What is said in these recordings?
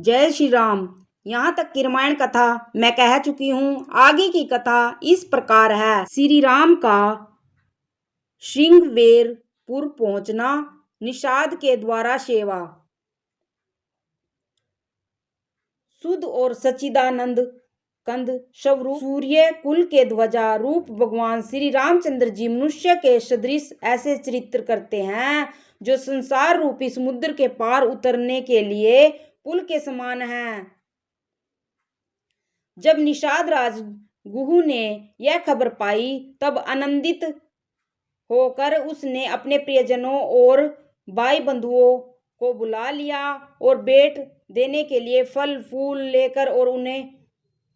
जय श्री राम। यहाँ तक की रामायण कथा मैं कह चुकी हूँ। आगे की कथा इस प्रकार है। श्री राम का श्रृंगवेरपुर पहुंचना, निषाद के द्वारा सेवा। शुद्ध और सच्चिदानंद कंद स्वरूप सूर्य कुल के ध्वजा रूप भगवान श्री रामचंद्र जी मनुष्य के सदृश ऐसे चरित्र करते हैं जो संसार रूपी समुद्र के पार उतरने के लिए पुल के समान हैं। जब निषाद राज गुहू ने यह खबर पाई तब आनंदित होकर उसने अपने प्रियजनों और भाई बंधुओं को बुला लिया और भेंट देने के लिए फल फूल लेकर और उन्हें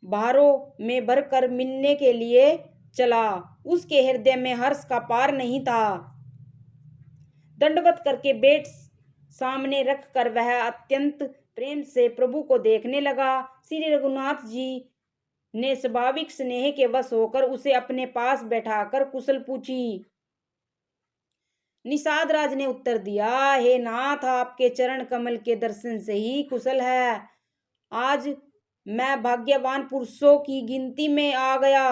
भारों में भरकर मिलने के लिए चला। उसके हृदय में हर्ष का पार नहीं था। दंडवत करके भेंट सामने रखकर वह अत्यंत प्रेम से प्रभु को देखने लगा। श्री रघुनाथ जी ने स्वाभाविक स्नेह के वश होकर उसे अपने पास बैठाकर कुशल पूछी। निषाद राज ने उत्तर दिया, हे नाथ, आपके चरण कमल के दर्शन से ही कुशल है। आज मैं भाग्यवान पुरुषों की गिनती में आ गया।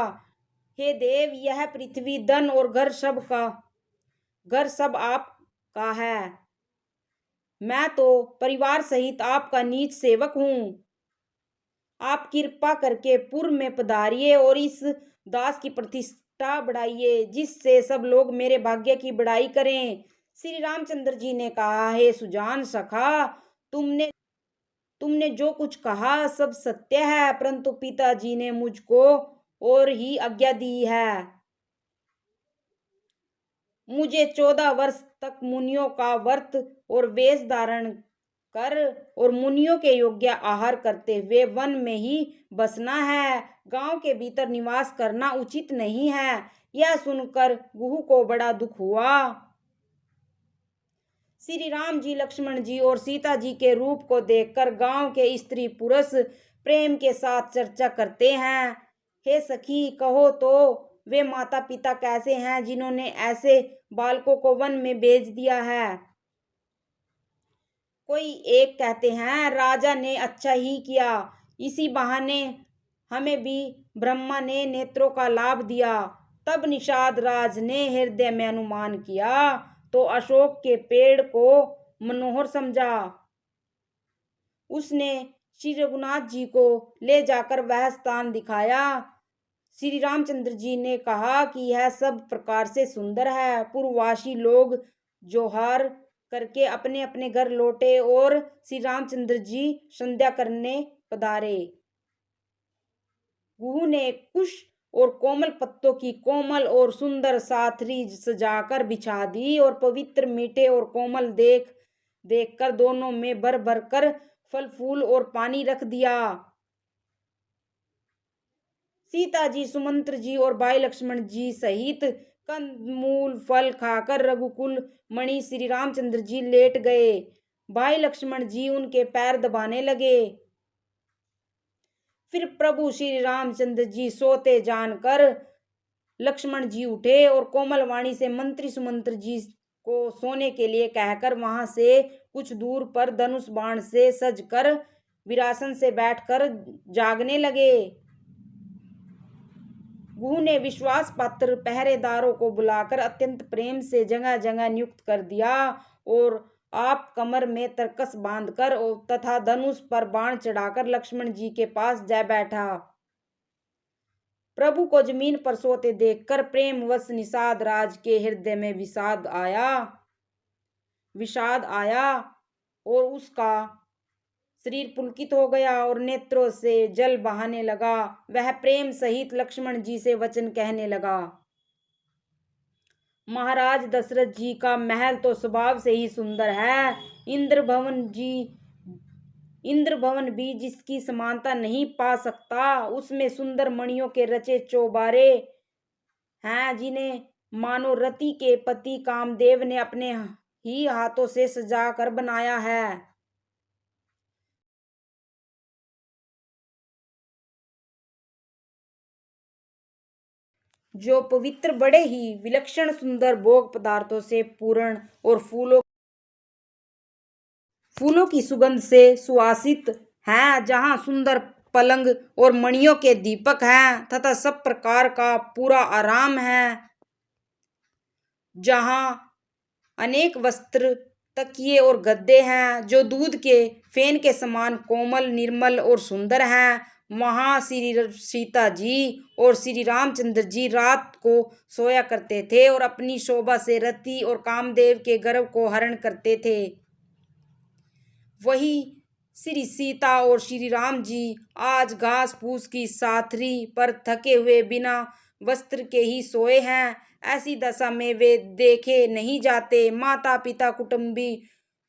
हे देव, यह पृथ्वी धन और घर सब आपका है। मैं तो परिवार सहित आपका नीच सेवक हूँ। आप कृपा करके पुर में पधारिए और इस दास की प्रतिष्ठा बढ़ाइए जिससे सब लोग मेरे भाग्य की बड़ाई करें। श्री रामचंद्र जी ने कहा, हे सुजान सखा, तुमने जो कुछ कहा सब सत्य है, परंतु पिताजी ने मुझको और ही आज्ञा दी है। मुझे 14 वर्ष तक मुनियों का व्रत और वेश धारण कर और मुनियों के योग्य आहार करते हुए वन में ही बसना है। गांव के भीतर निवास करना उचित नहीं है। यह सुनकर गुहू को बड़ा दुख हुआ। श्री राम जी, लक्ष्मण जी और सीता जी के रूप को देखकर गांव के स्त्री पुरुष प्रेम के साथ चर्चा करते हैं। हे सखी, कहो तो वे माता पिता कैसे हैं जिन्होंने ऐसे बालकों को वन में भेज दिया है। कोई एक कहते हैं, राजा ने अच्छा ही किया, इसी बहाने हमें भी ब्रह्मा ने नेत्रों का लाभ दिया। तब निषाद राज ने हृदय में अनुमान किया तो अशोक के पेड़ को मनोहर समझा। उसने श्री रघुनाथ जी को ले जाकर वह स्थान दिखाया। श्री रामचंद्र जी ने कहा कि यह सब प्रकार से सुंदर है। पूर्ववासी लोग जोहार करके अपने अपने घर लौटे और श्री रामचंद्र जी संध्या करने पधारे। गुहू ने कुश और कोमल पत्तों की कोमल और सुंदर साथरी सजाकर बिछा दी और पवित्र मीठे और कोमल देखकर दोनों में भर भर कर फल फूल और पानी रख दिया। सीता जी, सुमंत्र जी और भाई लक्ष्मण जी सहित कंदमूल फल खाकर रघुकुल मणि श्री रामचंद्र जी लेट गए। भाई लक्ष्मण जी उनके पैर दबाने लगे। फिर प्रभु श्री रामचंद्र जी सोते जानकर लक्ष्मण जी उठे और कोमल वाणी से मंत्री सुमंत्र जी को सोने के लिए कहकर वहां से कुछ दूर पर धनुष बाण से सजकर विरासन से बैठकर जागने लगे। गुहू ने विश्वास पात्र पहरेदारों को बुलाकर अत्यंत प्रेम से जगह जगह नियुक्त कर दिया और आप कमर में तरकस बांधकर तथा धनुष पर बाण चढ़ाकर लक्ष्मण जी के पास जा बैठा। प्रभु को जमीन पर सोते देखकर प्रेमवश निषाद राज के हृदय में विषाद आया और उसका शरीर पुलकित हो गया और नेत्रों से जल बहाने लगा। वह प्रेम सहित लक्ष्मण जी से वचन कहने लगा। महाराज दशरथ जी का महल तो स्वभाव से ही सुंदर है। इंद्र भवन भी जिसकी समानता नहीं पा सकता। उसमें सुंदर मणियों के रचे चौबारे हैं जिन्हें मानो रति के पति कामदेव ने अपने ही हाथों से सजा कर बनाया है। जो पवित्र बड़े ही विलक्षण सुंदर भोग पदार्थों से पूर्ण और फूलों की सुगंध से सुवासित हैं, जहाँ सुंदर पलंग और मणियों के दीपक हैं तथा सब प्रकार का पूरा आराम है, जहाँ अनेक वस्त्र, तकिए और गद्दे हैं जो दूध के फेन के समान कोमल, निर्मल और सुंदर हैं। वहाँ श्री सीता जी और श्री रामचंद्र जी रात को सोया करते थे और अपनी शोभा से रति और कामदेव के गर्व को हरण करते थे। वही श्री सीता और श्री राम जी आज घास फूस की साथरी पर थके हुए बिना वस्त्र के ही सोए हैं। ऐसी दशा में वे देखे नहीं जाते। माता पिता, कुटुंबी,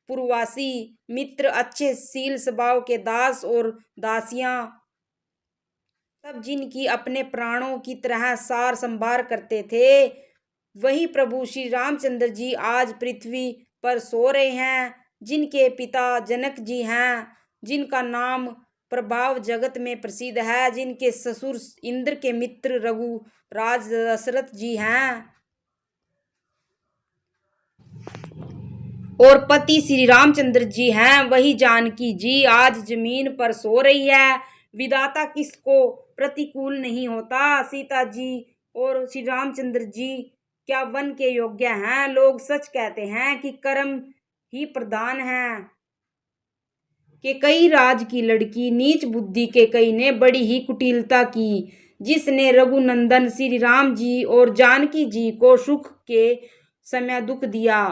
पूर्ववासी, मित्र, अच्छे शील स्वभाव के दास और दासियां सब जिनकी अपने प्राणों की तरह सार संभार करते थे, वही प्रभु श्री रामचंद्र जी आज पृथ्वी पर सो रहे हैं। जिनके पिता जनक जी हैं, जिनका नाम प्रभाव जगत में प्रसिद्ध है, जिनके ससुर इंद्र के मित्र रघुराज दशरथ जी हैं और पति श्री रामचंद्र जी हैं, वही जानकी जी आज जमीन पर सो रही है। विधाता किसको प्रतिकूल नहीं होता। सीता जी और श्री रामचंद्र जी क्या वन के योग्य हैं। लोग सच कहते हैं कि कर्म ही प्रधान है। कि कई राज की लड़की नीच बुद्धि के कई ने बड़ी ही कुटिलता की। जिसने रघुनंदन श्री राम जी और जानकी जी को सुख के समय दुख दिया,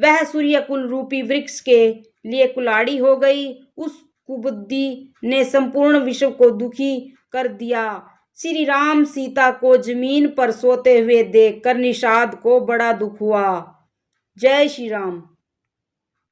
वह सूर्यकुल रूपी वृक्ष के लिए कुल्हाड़ी हो गई। उस कुबुद्धि ने संपूर्ण विश्व को दुखी कर दिया। श्री राम सीता को जमीन पर सोते हुए देखकर निषाद को बड़ा दुख हुआ। जय श्री राम।